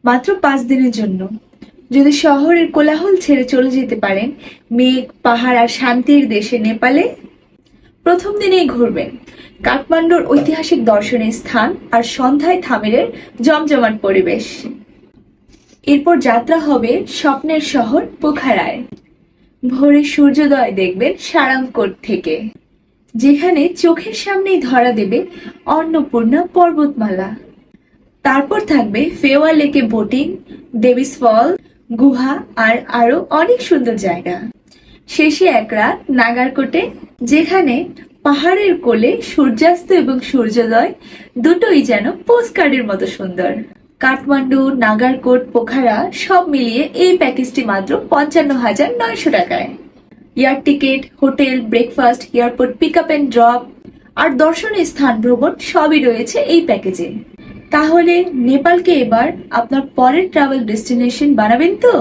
মাত্র 5 দিনের জন্য। যদি শহরের কোলাহল ছেড়ে চলে যেতে পারেন মেঘ পাহাড় আর শান্তির দেশে নেপালে, প্রথম দিনেই ঘুরবেন কাঠমান্ডুর ঐতিহাসিক দর্শনীয় স্থান আর সন্ধ্যায় থামেরের জমজমাট পরিবেশ। এরপর যাত্রা হবে স্বপ্নের শহর পোখারায়। ভোরে সূর্যোদয় দেখবেন সারাংকোট থেকে, যেখানে চোখের সামনেই ধরা দেবে অন্নপূর্ণা পর্বতমালা। তারপর থাকবে ফেওয়া লেকে বোটিং, ডেভিস ফল, গুহা আর আরো অনেক সুন্দর জায়গা। শেষে এক রাত নাগারকোটে, যেখানে পাহাড়ের কোলে সূর্যাস্ত এবং সূর্যোদয় দুটোই যেন পোস্টকার্ডের মতো সুন্দর। কাঠমান্ডু, নাগারকোট, পোখারা সব মিলিয়ে এই প্যাকেজটি মাত্র 55,900 টাকায়। Air ticket, hotel, breakfast, airport pick up and drop আর দর্শনীয় স্থান ভ্রমণ সবই রয়েছে এই প্যাকেজে। তাহলে নেপালকে এবার আপনার পরের ট্রাভেল ডেস্টিনেশন বানাবেন তো?